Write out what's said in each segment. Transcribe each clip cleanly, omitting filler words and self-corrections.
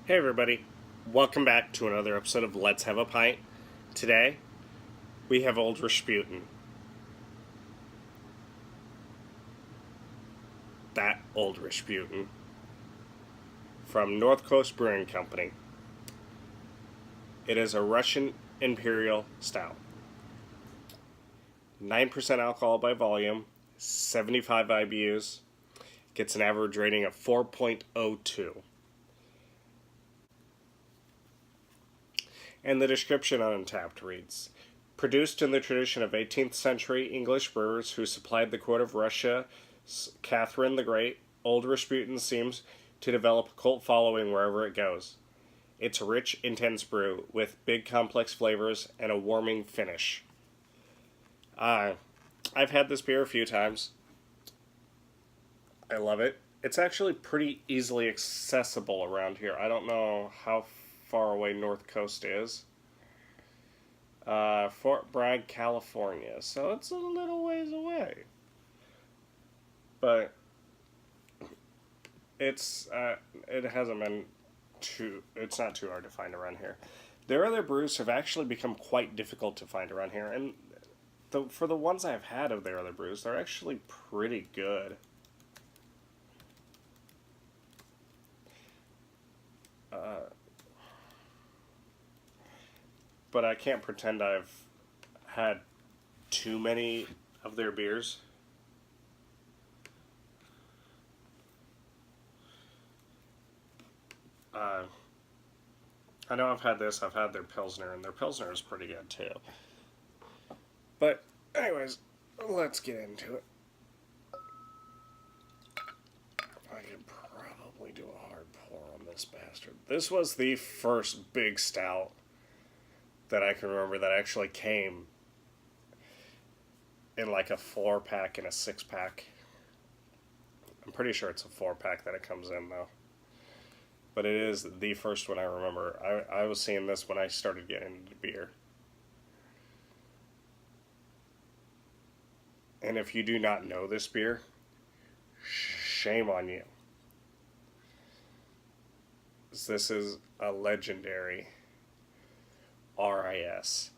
Hey everybody, welcome back to another episode of Let's Have a Pint. Today, we have Old Rasputin. That Old Rasputin. From North Coast Brewing Company. It is a Russian Imperial Stout. 9% alcohol by volume, 75 IBUs, gets an average rating of 4.02. And the description on Untappd reads, produced in the tradition of 18th century English brewers who supplied the court of Russia, Catherine the Great, Old Rasputin seems to develop a cult following wherever it goes. It's a rich, intense brew with big, complex flavors and a warming finish. I've had this beer a few times. I love it. It's actually pretty easily accessible around here. I don't know how far away North Coast is. Fort Bragg, California. So it's a little ways away. But it hasn't been it's not too hard to find around here. Their other brews have actually become quite difficult to find around here, and for the ones I've had of their other brews, they're actually pretty good. But I can't pretend I've had too many of their beers. I know I've had this, I've had their Pilsner, and their Pilsner is pretty good too. But, anyways, let's get into it. I could probably do a hard pour on this bastard. This was the first big stout that I can remember that actually came in like a 4-pack and a 6-pack. I'm pretty sure it's a 4-pack that it comes in though. But it is the first one I remember. I was seeing this when I started getting into beer. And if you do not know this beer, shame on you. This is a legendary RIS.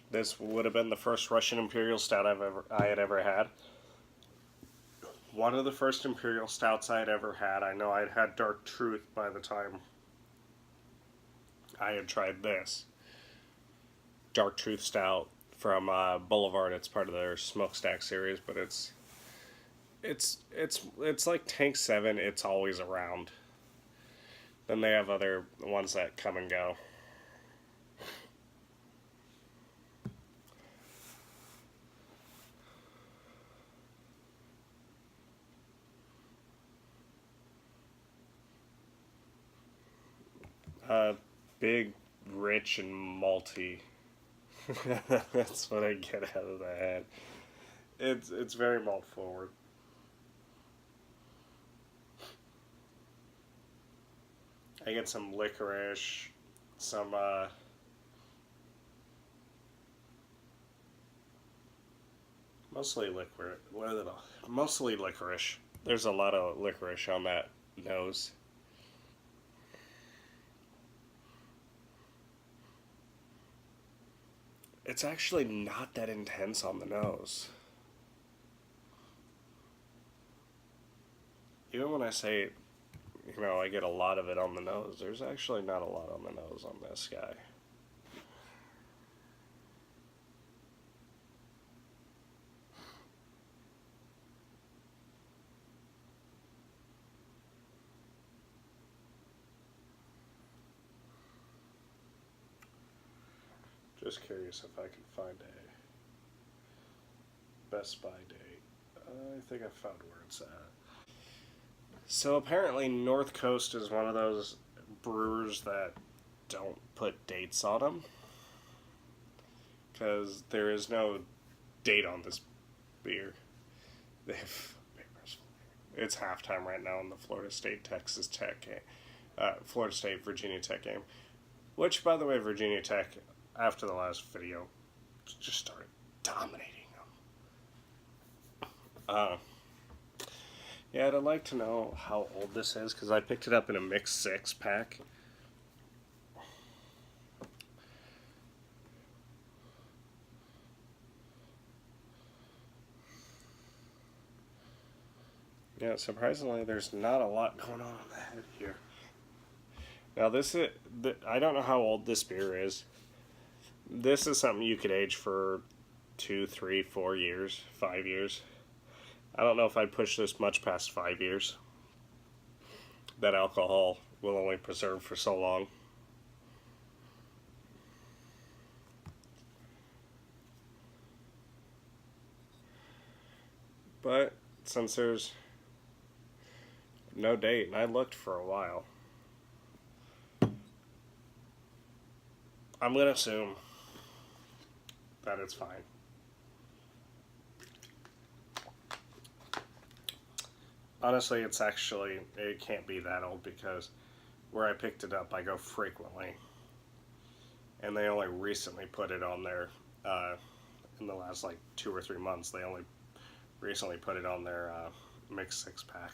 This would have been the first Russian Imperial Stout I had ever had. One of the first Imperial Stouts I had ever had. I know I'd had Dark Truth by the time I had tried this. Dark Truth Stout from Boulevard. It's part of their Smokestack series, but it's like Tank 7. It's always around. Then they have other ones that come and go. Big, rich, and malty. That's what I get out of the head. It's very malt forward. I get some licorice, some mostly liquor. Mostly licorice. There's a lot of licorice on that nose. It's actually not that intense on the nose. Even when I say, I get a lot of it on the nose, there's actually not a lot on the nose on this guy. Just curious if I can find a Best Buy date. I think I found where it's at. So apparently North Coast is one of those brewers that don't put dates on them. Because there is no date on this beer. They have, it's halftime right now in the Florida State Texas Tech game. Florida State Virginia Tech game. Which, by the way, Virginia Tech, after the last video, just started dominating them. Yeah, I'd like to know how old this is, because I picked it up in a mixed 6-pack. Yeah, surprisingly, there's not a lot going on the head here. Now, I don't know how old this beer is. This is something you could age for 2, 3, 4 years, 5 years. I don't know if I'd push this much past 5 years. That alcohol will only preserve for so long. But since there's no date, and I looked for a while, I'm going to assume that it's fine. Honestly, it can't be that old, because where I picked it up, I go frequently. And they only recently put it on there, in the last 2 or 3 months, they only recently put it on their mixed 6-pack.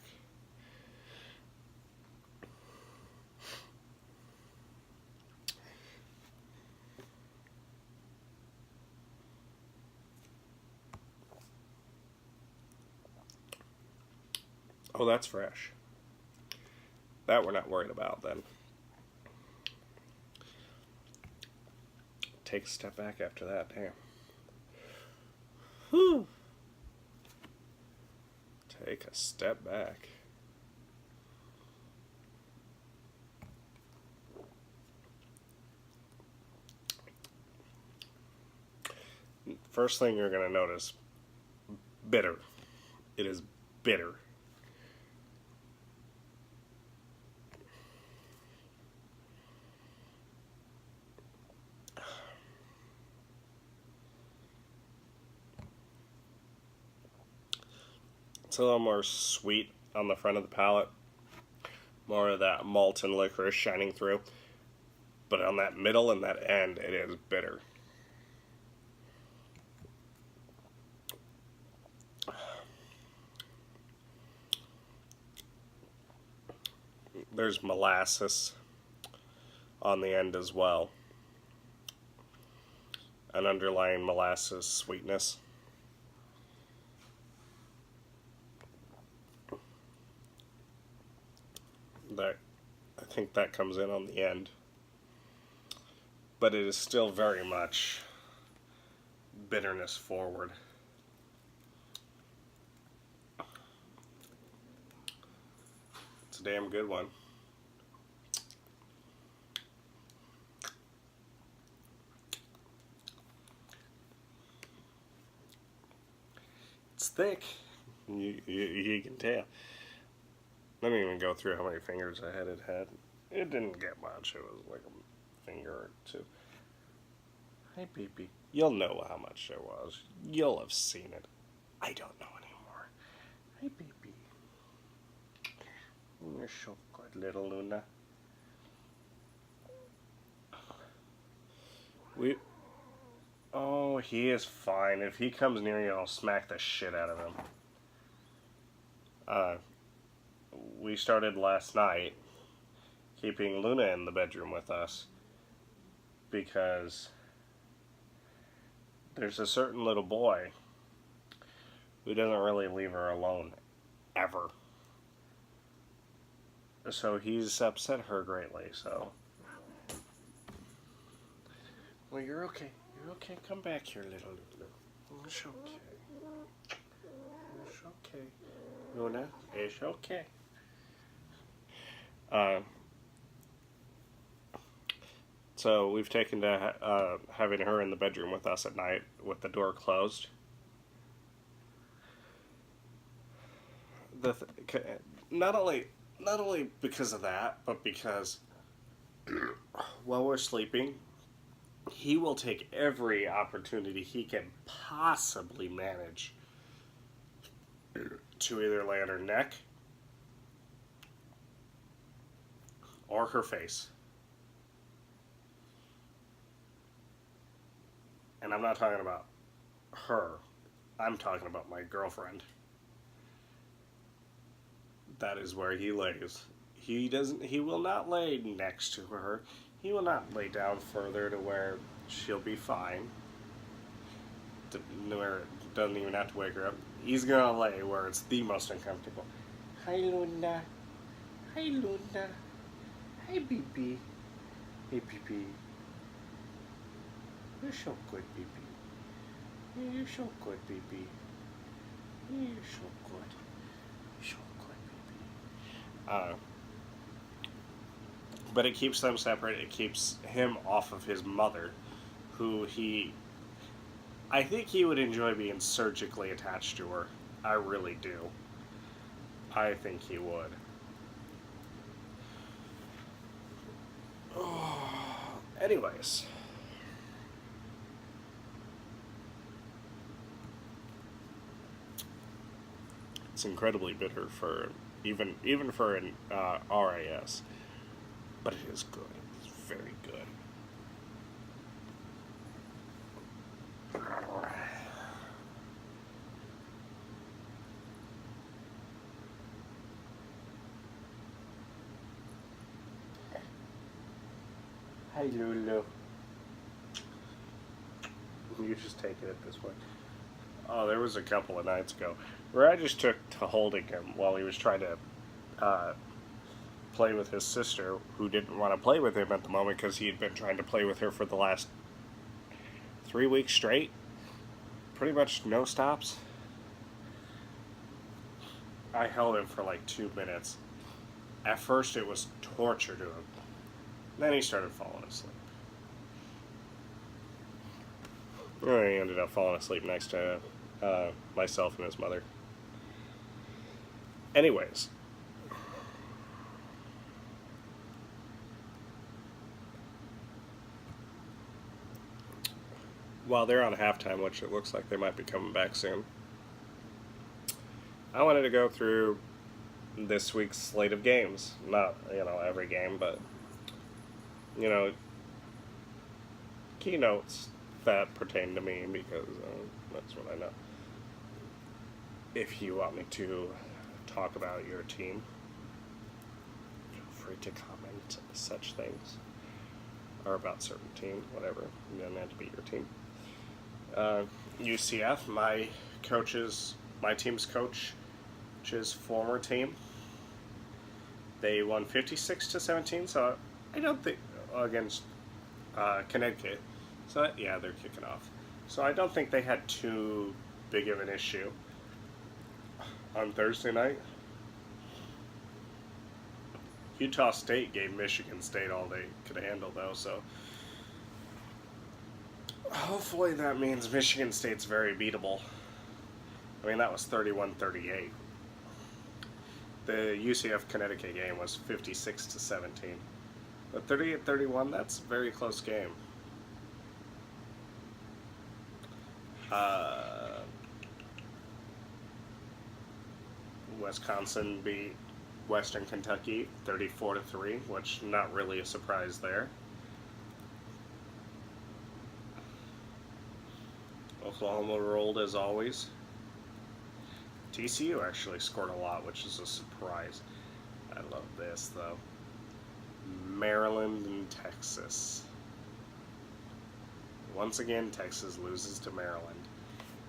Oh, that's fresh. That we're not worried about then. Take a step back after that, damn. Whew. Take a step back. First thing you're going to notice, bitter. It is bitter. It's a little more sweet on the front of the palate. More of that malt and licorice shining through. But on that middle and that end, it is bitter. There's molasses on the end as well. An underlying molasses sweetness. I think that comes in on the end. But it is still very much bitterness forward. It's a damn good one. It's thick. You can tell. Let me even go through how many fingers I had. It didn't get much. It was like a finger or two. Hey, baby. You'll know how much there was. You'll have seen it. I don't know anymore. Hey, baby. You're so good, little Luna. Oh, he is fine. If he comes near you, I'll smack the shit out of him. We started last night keeping Luna in the bedroom with us because there's a certain little boy who doesn't really leave her alone ever. So he's upset her greatly, so. Well, you're okay. You're okay. Come back here, little Luna. It's okay. It's okay. Luna, it's okay. So we've taken to having her in the bedroom with us at night with the door closed. Not only because of that, but because while we're sleeping, he will take every opportunity he can possibly manage to either lay on her neck or her face. And I'm not talking about her. I'm talking about my girlfriend. That is where he lays. He will not lay next to her. He will not lay down further to where she'll be fine. Where doesn't even have to wake her up. He's gonna lay where it's the most uncomfortable. Hi Luna. Hi Luna. Hi BB. Hey BB. You're so good, BB. You're so good, BB. You're so good. You're so good, BB. But it keeps them separate. It keeps him off of his mother, who I think he would enjoy being surgically attached to her. I really do. I think he would. Anyways. It's incredibly bitter for even for an RAS, but it is good. It's very good. Hi, Lulu. You just take it at this way. Oh, there was a couple of nights ago where I just took to holding him while he was trying to play with his sister, who didn't want to play with him at the moment because he had been trying to play with her for the last 3 weeks straight. Pretty much no stops. I held him for like 2 minutes. At first it was torture to him. Then he started falling asleep. He ended up falling asleep next to myself and his mother. Anyways. While they're on halftime, which it looks like they might be coming back soon, I wanted to go through this week's slate of games. Not, every game, but, keynotes that pertain to me, because that's what I know. If you want me to talk about your team, feel free to comment such things, or about certain teams, whatever. It doesn't have to be your team. UCF, my team's coach's former team, they won 56-17, so I don't think, against Connecticut. So, yeah, they're kicking off. So I don't think they had too big of an issue on Thursday night. Utah State gave Michigan State all they could handle, though, so hopefully that means Michigan State's very beatable. I mean, that was 31-38. The UCF-Connecticut game was 56-17. But 38-31, that's a very close game. Wisconsin beat Western Kentucky 34-3, which not really a surprise there. Oklahoma rolled as always. TCU actually scored a lot, which is a surprise. I love this, though. Maryland and Texas. Once again, Texas loses to Maryland.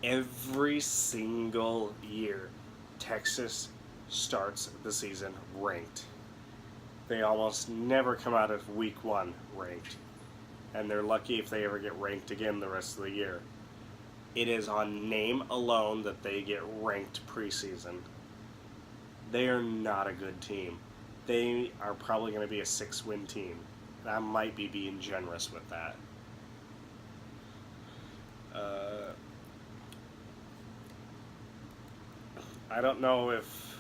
Every single year, Texas starts the season ranked. They almost never come out of week 1 ranked. And they're lucky if they ever get ranked again the rest of the year. It is on name alone that they get ranked preseason. They are not a good team. They are probably going to be a 6-win team. I might be being generous with that. I don't know if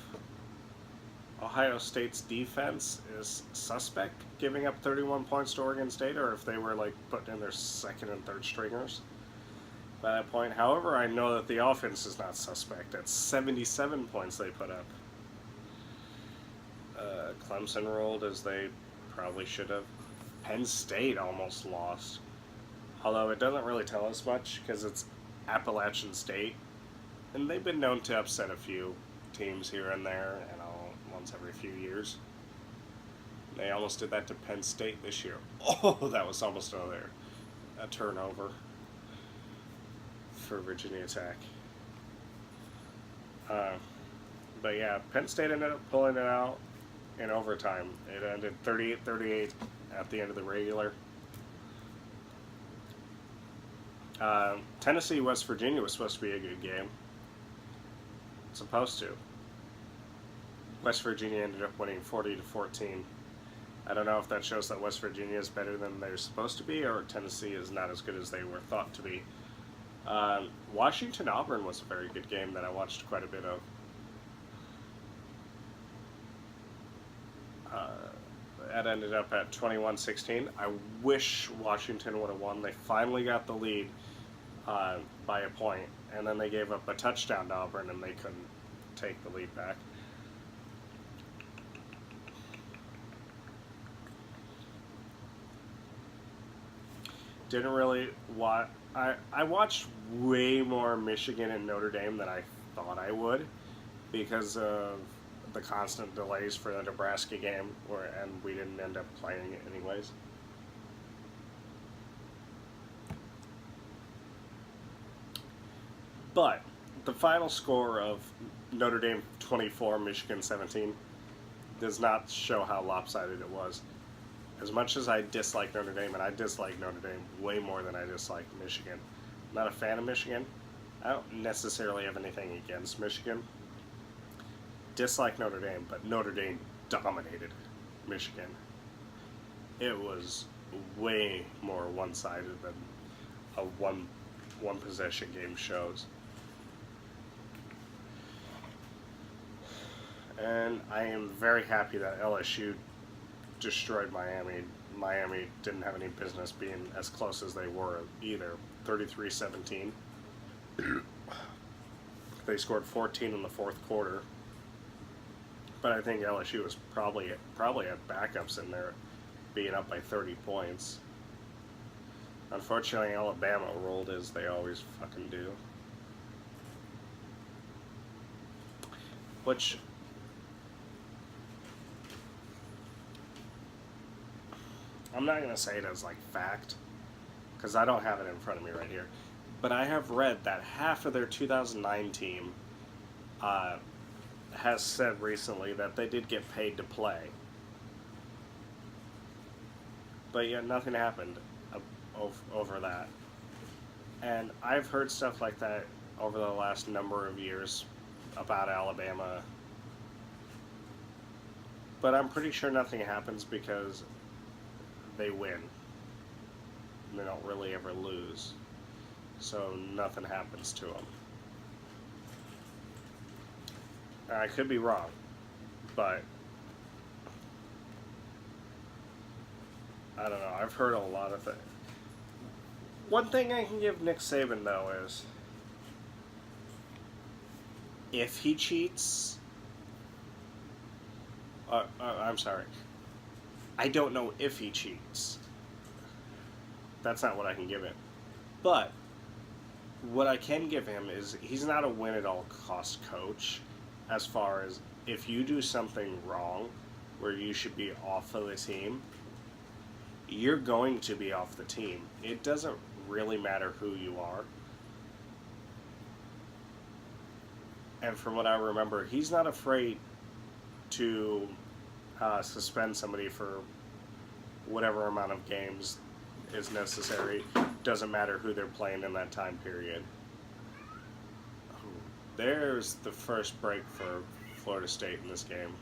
Ohio State's defense is suspect giving up 31 points to Oregon State, or if they were putting in their second and third stringers by that point. However, I know that the offense is not suspect. At 77 points they put up. Clemson rolled as they probably should have. Penn State almost lost. Although it doesn't really tell us much because it's Appalachian State. And they've been known to upset a few teams here and there, once every few years. They almost did that to Penn State this year. Oh, that was almost a turnover for Virginia Tech. But yeah, Penn State ended up pulling it out in overtime. It ended 38-38 at the end of the regular. Tennessee, West Virginia was supposed to be a good game. Supposed to. West Virginia ended up winning 40-14. I don't know if that shows that West Virginia is better than they're supposed to be, or Tennessee is not as good as they were thought to be. Washington-Auburn was a very good game that I watched quite a bit of. That ended up at 21-16. I wish Washington would have won. They finally got the lead by a point, and then they gave up a touchdown to Auburn, and they couldn't take the lead back. Didn't really watch. I watched way more Michigan and Notre Dame than I thought I would because of the constant delays for the Nebraska game, and we didn't end up playing it anyways. But the final score of Notre Dame 24, Michigan 17 does not show how lopsided it was. As much as I dislike Notre Dame, and I dislike Notre Dame way more than I dislike Michigan. I'm not a fan of Michigan. I don't necessarily have anything against Michigan. Dislike Notre Dame, but Notre Dame dominated Michigan. It was way more one-sided than a one possession game shows. And I am very happy that LSU destroyed Miami. Miami didn't have any business being as close as they were either. 33-17. They scored 14 in the fourth quarter. But I think LSU was probably had backups in there being up by 30 points. Unfortunately, Alabama rolled as they always fucking do. Which I'm not going to say it as like fact, because I don't have it in front of me right here. But I have read that half of their 2009 team has said recently that they did get paid to play. But yet nothing happened over that. And I've heard stuff like that over the last number of years about Alabama. But I'm pretty sure nothing happens because they win. And they don't really ever lose. So nothing happens to them. I could be wrong, but I don't know. I've heard a lot of things. One thing I can give Nick Saban, though, is if he cheats... I'm sorry. I don't know if he cheats. That's not what I can give him. But what I can give him is he's not a win-at-all-cost coach. As far as if you do something wrong where you should be off of the team, you're going to be off the team. It doesn't really matter who you are. And from what I remember, he's not afraid to suspend somebody for whatever amount of games is necessary. Doesn't matter who they're playing in that time period. There's the first break for Florida State in this game.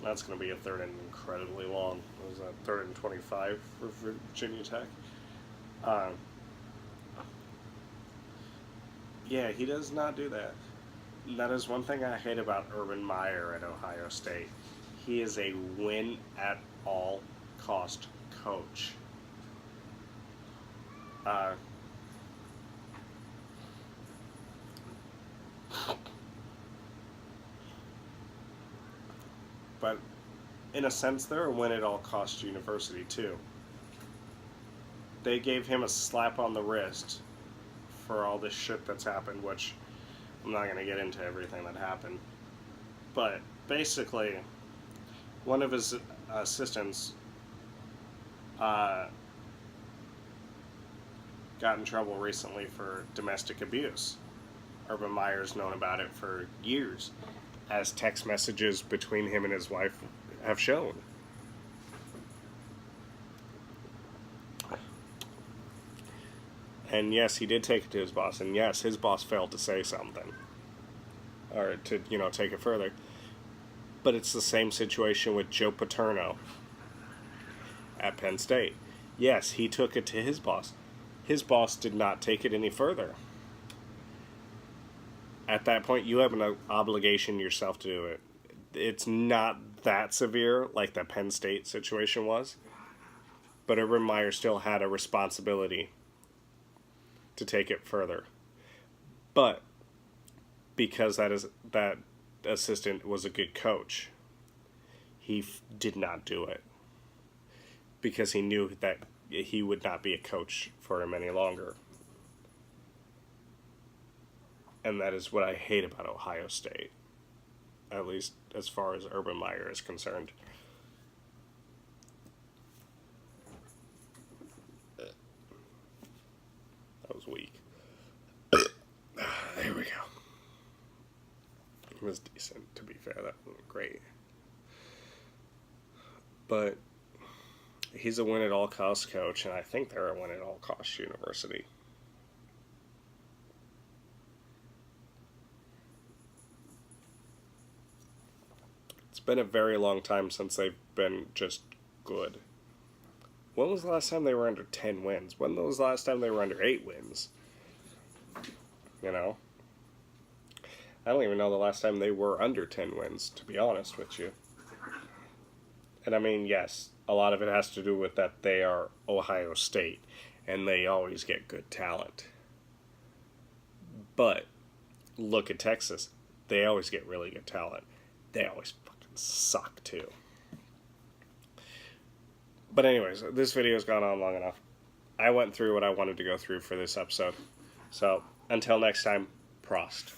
That's going to be a third and incredibly long. What was that? Third and 25 for Virginia Tech. Yeah, he does not do that. That is one thing I hate about Urban Meyer at Ohio State. He is a win-at-all-cost coach. But in a sense, they're a win-at-all-cost university, too. They gave him a slap on the wrist for all this shit that's happened, which I'm not going to get into everything that happened. But basically, one of his assistants got in trouble recently for domestic abuse. Urban Meyer's known about it for years, as text messages between him and his wife have shown. And yes, he did take it to his boss, and yes, his boss failed to say something, or to, take it further. But it's the same situation with Joe Paterno at Penn State. Yes, he took it to his boss. His boss did not take it any further. At that point, you have an obligation yourself to do it. It's not that severe like the Penn State situation was, but Urban Meyer still had a responsibility to take it further. But because that assistant was a good coach, he did not do it, because he knew that he would not be a coach for him any longer. And that is what I hate about Ohio State, at least as far as Urban Meyer is concerned. That was weak. There we go. It was decent, to be fair. That wasn't great. But he's a win-at-all-costs coach, and I think they're a win-at-all-costs university. It's been a very long time since they've been just good. When was the last time they were under 10 wins? When was the last time they were under 8 wins? I don't even know the last time they were under 10 wins, to be honest with you. And I mean, yes, a lot of it has to do with that they are Ohio State, and they always get good talent. But look at Texas. They always get really good talent. They always fucking suck, too. But anyways, this video's gone on long enough. I went through what I wanted to go through for this episode. So, until next time, Prost.